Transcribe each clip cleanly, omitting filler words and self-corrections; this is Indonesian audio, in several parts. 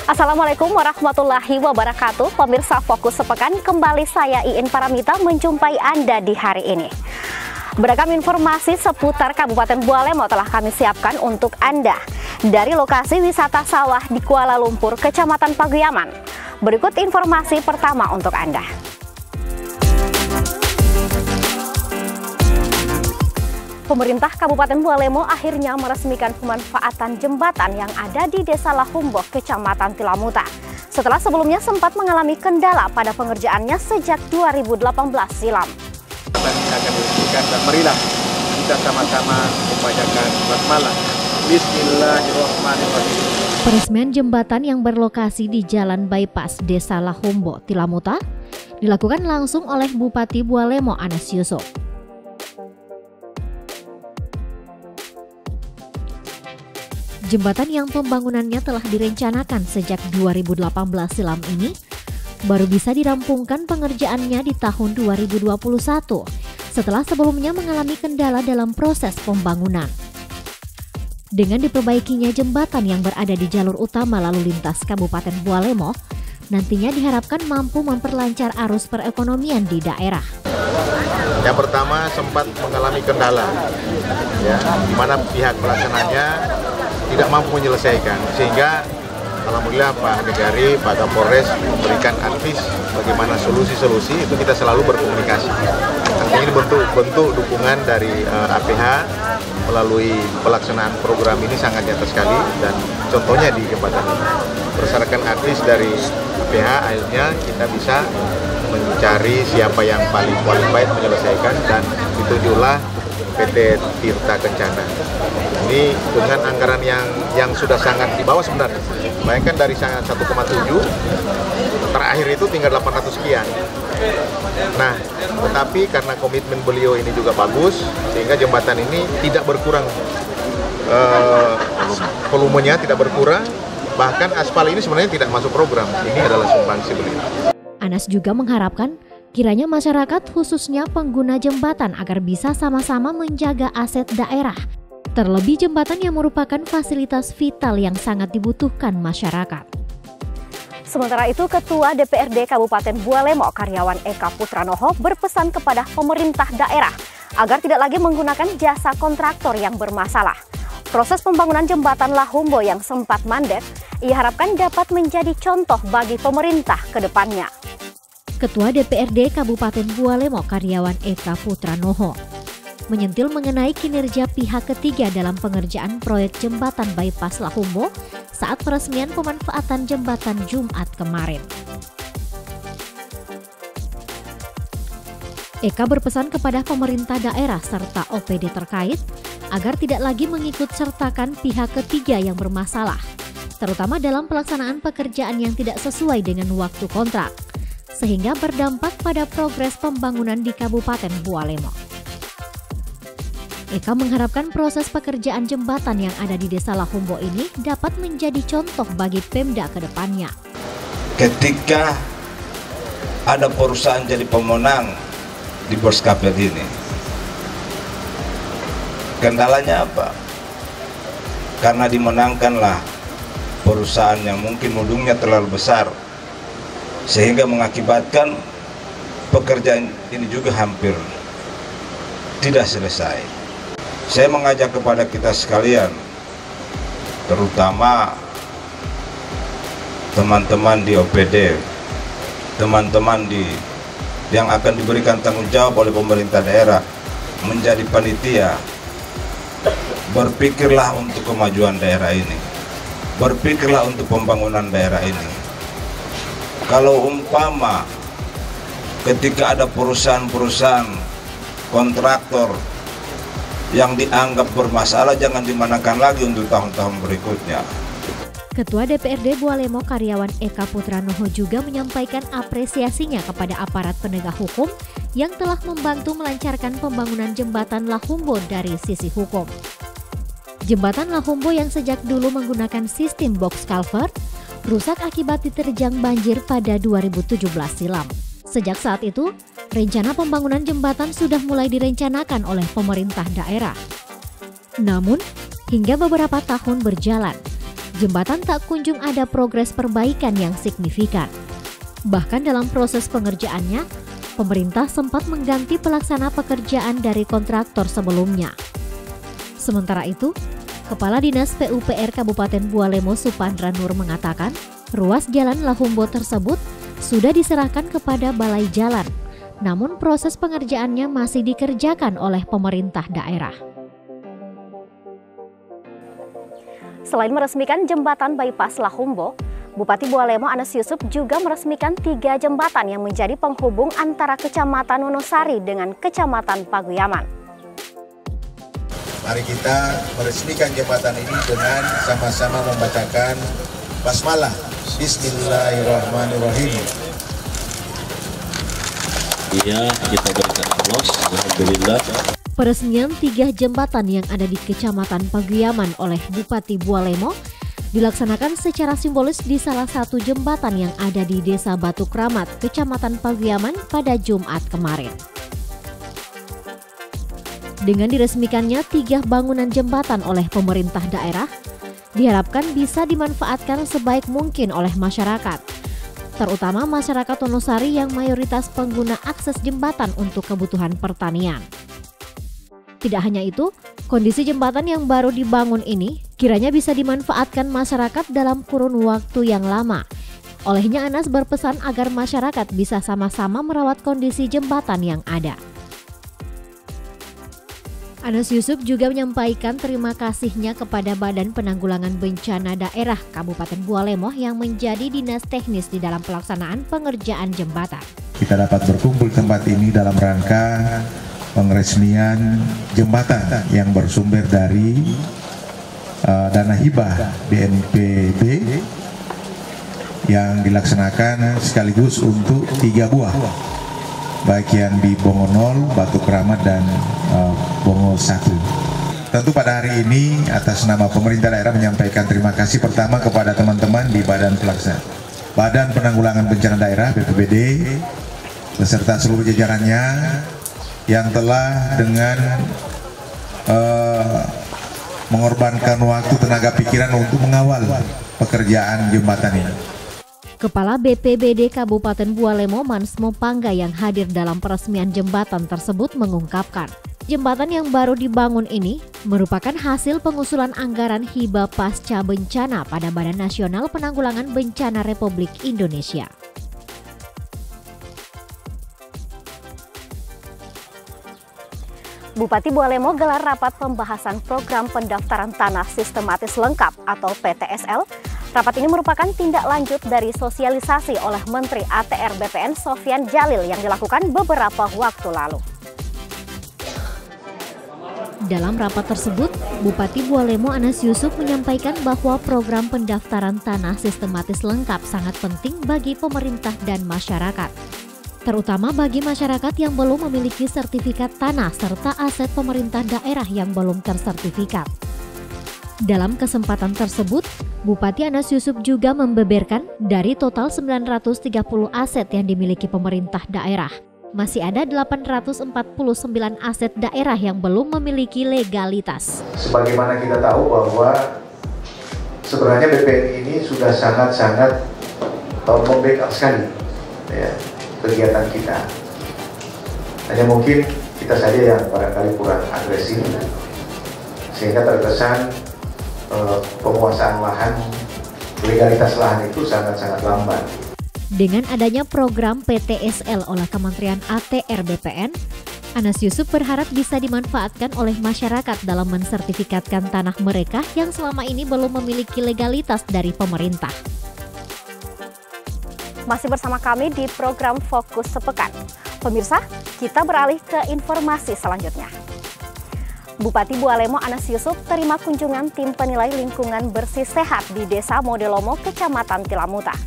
Assalamualaikum warahmatullahi wabarakatuh. Pemirsa Fokus Sepekan, kembali saya Iin Paramita menjumpai Anda di hari ini. Beragam informasi seputar Kabupaten Bualemo telah kami siapkan untuk Anda dari lokasi wisata sawah di Kuala Lumpur, Kecamatan Paguyaman. Berikut informasi pertama untuk Anda. Pemerintah Kabupaten Bualemo akhirnya meresmikan pemanfaatan jembatan yang ada di Desa Lahumbo, Kecamatan Tilamuta. Setelah sebelumnya sempat mengalami kendala pada pengerjaannya sejak 2018 silam. Akan diresmikan dan marilah kita sama-sama membacakan basmalah. Bismillahirrahmanirrahim. Peresmian jembatan yang berlokasi di Jalan Bypass Desa Lahumbo, Tilamuta dilakukan langsung oleh Bupati Bualemo Anas Yusuf. Jembatan yang pembangunannya telah direncanakan sejak 2018 silam ini baru bisa dirampungkan pengerjaannya di tahun 2021 setelah sebelumnya mengalami kendala dalam proses pembangunan. Dengan diperbaikinya jembatan yang berada di jalur utama lalu lintas Kabupaten Bualemo, nantinya diharapkan mampu memperlancar arus perekonomian di daerah. Yang pertama sempat mengalami kendala, di mana pihak pelaksananya tidak mampu menyelesaikan, sehingga alhamdulillah Pak Kejari, Pak Kapolres memberikan advis bagaimana solusi-solusi, itu kita selalu berkomunikasi. Artinya ini bentuk dukungan dari APH melalui pelaksanaan program ini sangat nyata sekali, dan contohnya di jembatan ini. Berdasarkan advis dari APH, akhirnya kita bisa mencari siapa yang paling qualified menyelesaikan, dan ditunjuklah PT Tirta Kencana. Ini dengan anggaran yang sudah sangat di bawah sebenarnya. Bayangkan dari sangat 1,7 terakhir itu tinggal 800 sekian. Nah, tetapi karena komitmen beliau ini juga bagus, sehingga jembatan ini tidak berkurang, volumenya tidak berkurang, bahkan aspal ini sebenarnya tidak masuk program. Ini adalah sumbangsi beliau. Anas juga mengharapkan kiranya masyarakat khususnya pengguna jembatan agar bisa sama-sama menjaga aset daerah. Terlebih jembatan yang merupakan fasilitas vital yang sangat dibutuhkan masyarakat. Sementara itu, Ketua DPRD Kabupaten Bualemo, karyawan Eka Putranoho, berpesan kepada pemerintah daerah agar tidak lagi menggunakan jasa kontraktor yang bermasalah. Proses pembangunan jembatan Lahumbo yang sempat mandek, ia harapkan dapat menjadi contoh bagi pemerintah ke depannya. Ketua DPRD Kabupaten Bualemo, karyawan Eka Putranoho, menyentil mengenai kinerja pihak ketiga dalam pengerjaan proyek jembatan Bypass Lahumbo saat peresmian pemanfaatan jembatan Jumat kemarin. Eka berpesan kepada pemerintah daerah serta OPD terkait agar tidak lagi mengikut sertakan pihak ketiga yang bermasalah, terutama dalam pelaksanaan pekerjaan yang tidak sesuai dengan waktu kontrak, sehingga berdampak pada progres pembangunan di Kabupaten Bualemo. Eka mengharapkan proses pekerjaan jembatan yang ada di Desa Lahumbo ini dapat menjadi contoh bagi Pemda ke depannya. Ketika ada perusahaan jadi pemenang di Borskapel ini, kendalanya apa? Karena dimenangkanlah perusahaan yang mungkin mudungnya terlalu besar, sehingga mengakibatkan pekerjaan ini juga hampir tidak selesai. Saya mengajak kepada kita sekalian, terutama teman-teman di OPD, teman-teman yang akan diberikan tanggung jawab oleh pemerintah daerah menjadi panitia, berpikirlah untuk kemajuan daerah ini, berpikirlah untuk pembangunan daerah ini. Kalau umpama ketika ada perusahaan-perusahaan kontraktor yang dianggap bermasalah, jangan dimenangkan lagi untuk tahun-tahun berikutnya. Ketua DPRD Bualemo, karyawan Eka Putranoho, juga menyampaikan apresiasinya kepada aparat penegak hukum yang telah membantu melancarkan pembangunan jembatan Lahumbo dari sisi hukum. Jembatan Lahumbo yang sejak dulu menggunakan sistem box culvert rusak akibat diterjang banjir pada 2017 silam. Sejak saat itu, rencana pembangunan jembatan sudah mulai direncanakan oleh pemerintah daerah. Namun, hingga beberapa tahun berjalan, jembatan tak kunjung ada progres perbaikan yang signifikan. Bahkan dalam proses pengerjaannya, pemerintah sempat mengganti pelaksana pekerjaan dari kontraktor sebelumnya. Sementara itu, Kepala Dinas PUPR Kabupaten Bualemo Supandra Nur mengatakan, ruas jalan Lahumbo tersebut sudah diserahkan kepada Balai Jalan, namun proses pengerjaannya masih dikerjakan oleh pemerintah daerah. Selain meresmikan jembatan bypass Lahumbo, Bupati Bualemo Anas Yusuf juga meresmikan 3 jembatan yang menjadi penghubung antara Kecamatan Wonosari dengan Kecamatan Paguyaman. Mari kita meresmikan jembatan ini dengan sama-sama membacakan basmalah. Bismillahirrahmanirrahim. Iya, kita berikan aplaus. Alhamdulillah. Peresmian 3 jembatan yang ada di Kecamatan Paguyaman oleh Bupati Bualemo dilaksanakan secara simbolis di salah satu jembatan yang ada di Desa Batu Kramat, Kecamatan Paguyaman pada Jumat kemarin. Dengan diresmikannya 3 bangunan jembatan oleh pemerintah daerah, diharapkan bisa dimanfaatkan sebaik mungkin oleh masyarakat, terutama masyarakat Wonosari yang mayoritas pengguna akses jembatan untuk kebutuhan pertanian. Tidak hanya itu, kondisi jembatan yang baru dibangun ini kiranya bisa dimanfaatkan masyarakat dalam kurun waktu yang lama. Olehnya Anas berpesan agar masyarakat bisa sama-sama merawat kondisi jembatan yang ada. Anas Yusuf juga menyampaikan terima kasihnya kepada Badan Penanggulangan Bencana Daerah Kabupaten Bualemo yang menjadi dinas teknis di dalam pelaksanaan pengerjaan jembatan. Kita dapat berkumpul tempat ini dalam rangka pengeresmian jembatan yang bersumber dari dana hibah BNPB yang dilaksanakan sekaligus untuk 3 buah, baik yang di Bongo 0, Batu Kramat, dan Bongo 1. Tentu pada hari ini atas nama pemerintah daerah menyampaikan terima kasih pertama kepada teman-teman di Badan Penanggulangan Bencana Daerah BPBD beserta seluruh jajarannya yang telah dengan mengorbankan waktu, tenaga pikiran untuk mengawal pekerjaan jembatan ini. Kepala BPBD Kabupaten Bualemo Mansmo Pangga yang hadir dalam peresmian jembatan tersebut mengungkapkan, jembatan yang baru dibangun ini merupakan hasil pengusulan anggaran hibah pasca bencana pada Badan Nasional Penanggulangan Bencana Republik Indonesia. Bupati Bualemo gelar rapat pembahasan program pendaftaran tanah sistematis lengkap atau PTSL. Rapat ini merupakan tindak lanjut dari sosialisasi oleh Menteri ATR BPN Sofyan Djalil yang dilakukan beberapa waktu lalu. Dalam rapat tersebut, Bupati Bualemo Anas Yusuf menyampaikan bahwa program pendaftaran tanah sistematis lengkap sangat penting bagi pemerintah dan masyarakat, terutama bagi masyarakat yang belum memiliki sertifikat tanah serta aset pemerintah daerah yang belum tersertifikat. Dalam kesempatan tersebut, Bupati Anas Yusuf juga membeberkan dari total 930 aset yang dimiliki pemerintah daerah, masih ada 849 aset daerah yang belum memiliki legalitas. Sebagaimana kita tahu bahwa sebenarnya BPN ini sudah sangat-sangat membackup sekali ya, kegiatan kita. Hanya mungkin kita saja yang barangkali kurang agresif, sehingga terkesan penguasaan lahan, legalitas lahan itu sangat-sangat lambat. Dengan adanya program PTSL oleh Kementerian ATR BPN, Anas Yusuf berharap bisa dimanfaatkan oleh masyarakat dalam mensertifikatkan tanah mereka yang selama ini belum memiliki legalitas dari pemerintah. Masih bersama kami di program Fokus Sepekan. Pemirsa, kita beralih ke informasi selanjutnya. Bupati Bualemo Anas Yusuf terima kunjungan tim penilai lingkungan bersih sehat di Desa Modelomo, Kecamatan Tilamuta.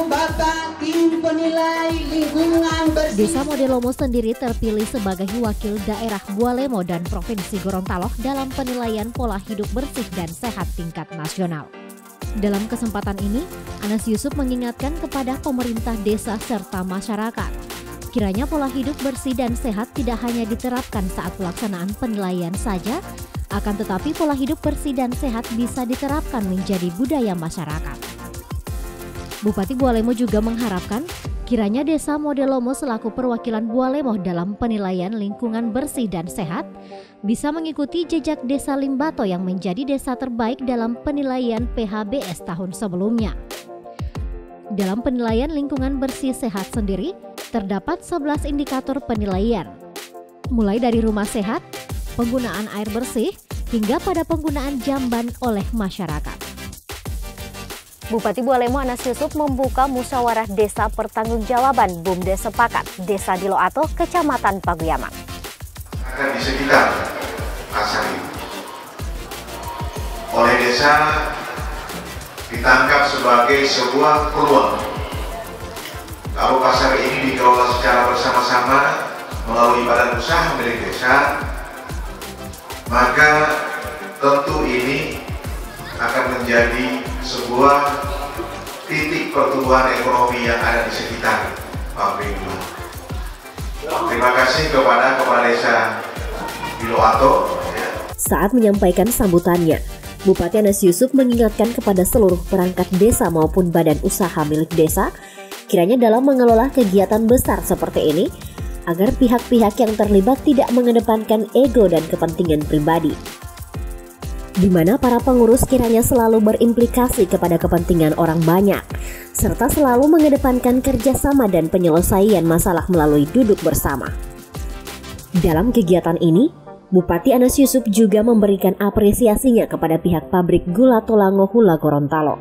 Bapak tim penilai lingkungan bersih. Desa Modelomo sendiri terpilih sebagai wakil daerah Bualemo dan Provinsi Gorontalo dalam penilaian pola hidup bersih dan sehat tingkat nasional. Dalam kesempatan ini, Anas Yusuf mengingatkan kepada pemerintah desa serta masyarakat, kiranya pola hidup bersih dan sehat tidak hanya diterapkan saat pelaksanaan penilaian saja, Akan tetapi pola hidup bersih dan sehat bisa diterapkan menjadi budaya masyarakat. Bupati Bualemo juga mengharapkan kiranya Desa Modelomo selaku perwakilan Bualemo dalam penilaian lingkungan bersih dan sehat bisa mengikuti jejak Desa Limbato yang menjadi desa terbaik dalam penilaian PHBS tahun sebelumnya. Dalam penilaian lingkungan bersih sehat sendiri, terdapat 11 indikator penilaian, mulai dari rumah sehat, penggunaan air bersih, hingga pada penggunaan jamban oleh masyarakat. Bupati Bualemo Anas Yusuf membuka musyawarah desa pertanggungjawaban BUMDes Sepakat Desa Diloato, Kecamatan Paguyaman. Di sekitar pasar ini, oleh desa ditangkap sebagai sebuah peluang. Kalau pasar ini dikelola secara bersama-sama melalui badan usaha milik desa, maka tentu ini akan menjadi sebuah titik pertumbuhan ekonomi yang ada di sekitar pabrik gula. Terima kasih kepada Kepala Desa Diloato. Saat menyampaikan sambutannya, Bupati Anas Yusuf mengingatkan kepada seluruh perangkat desa maupun badan usaha milik desa, kiranya dalam mengelola kegiatan besar seperti ini, agar pihak-pihak yang terlibat tidak mengedepankan ego dan kepentingan pribadi. Di mana para pengurus kiranya selalu berimplikasi kepada kepentingan orang banyak, serta selalu mengedepankan kerjasama dan penyelesaian masalah melalui duduk bersama. Dalam kegiatan ini, Bupati Anas Yusuf juga memberikan apresiasinya kepada pihak pabrik gula Tolango Hula Gorontalo.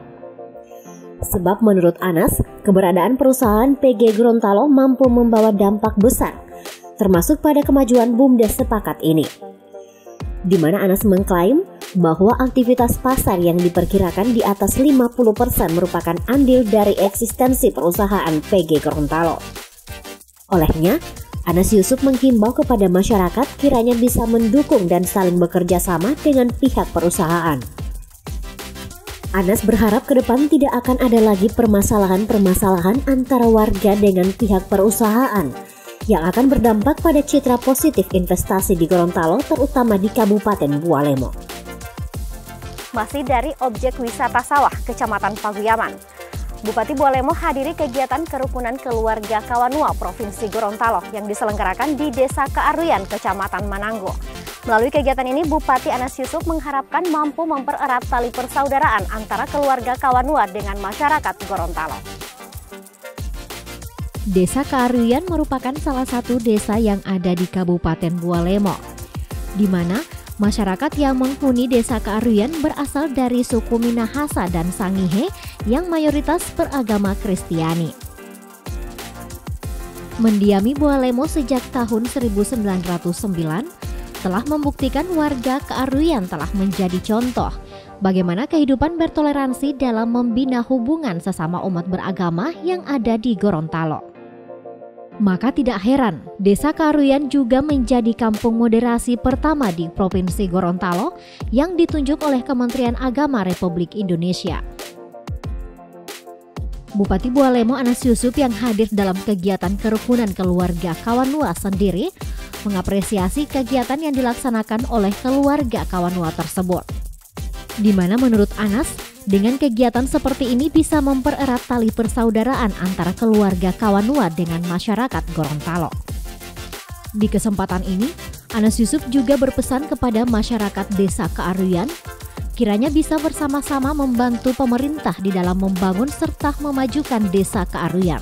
Sebab menurut Anas, keberadaan perusahaan PG Gorontalo mampu membawa dampak besar, termasuk pada kemajuan BUMDes Sepakat ini. Di mana Anas mengklaim bahwa aktivitas pasar yang diperkirakan di atas 50% merupakan andil dari eksistensi perusahaan PG Gorontalo. Olehnya, Anas Yusuf menghimbau kepada masyarakat kiranya bisa mendukung dan saling bekerja sama dengan pihak perusahaan. Anas berharap ke depan tidak akan ada lagi permasalahan-permasalahan antara warga dengan pihak perusahaan yang akan berdampak pada citra positif investasi di Gorontalo, terutama di Kabupaten Bualemo. Masih dari objek wisata sawah Kecamatan Paguyaman, Bupati Bualemo hadiri kegiatan kerukunan keluarga Kawanua Provinsi Gorontalo yang diselenggarakan di Desa Kearuyan, Kecamatan Mananggo. Melalui kegiatan ini, Bupati Anas Yusuf mengharapkan mampu mempererat tali persaudaraan antara keluarga Kawanua dengan masyarakat Gorontalo. Desa Kearuyan merupakan salah satu desa yang ada di Kabupaten Bualemo, di mana masyarakat yang menghuni Desa Kearuyan berasal dari suku Minahasa dan Sangihe yang mayoritas beragama Kristiani. Mendiami Bualemo sejak tahun 1909, telah membuktikan warga Kearuyan telah menjadi contoh bagaimana kehidupan bertoleransi dalam membina hubungan sesama umat beragama yang ada di Gorontalo. Maka tidak heran, Desa Kearuyan juga menjadi kampung moderasi pertama di Provinsi Gorontalo yang ditunjuk oleh Kementerian Agama Republik Indonesia. Bupati Bualemo Anas Yusuf yang hadir dalam kegiatan kerukunan keluarga Kawanua sendiri mengapresiasi kegiatan yang dilaksanakan oleh keluarga Kawanua tersebut. Di mana menurut Anas, dengan kegiatan seperti ini bisa mempererat tali persaudaraan antara keluarga Kawanua dengan masyarakat Gorontalo. Di kesempatan ini, Anas Yusuf juga berpesan kepada masyarakat Desa Kearuyan, kiranya bisa bersama-sama membantu pemerintah di dalam membangun serta memajukan Desa Kearuyan.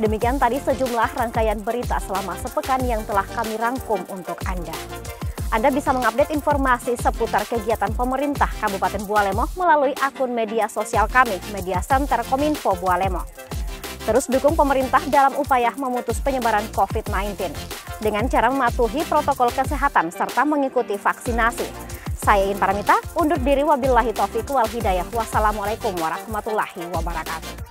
Demikian tadi sejumlah rangkaian berita selama sepekan yang telah kami rangkum untuk Anda. Anda bisa mengupdate informasi seputar kegiatan pemerintah Kabupaten Bualemo melalui akun media sosial kami, Media Center Kominfo Bualemo. Terus dukung pemerintah dalam upaya memutus penyebaran COVID-19 dengan cara mematuhi protokol kesehatan serta mengikuti vaksinasi. Saya Iin Paramita, undur diri wabillahi taufiq wal hidayah. Wassalamualaikum warahmatullahi wabarakatuh.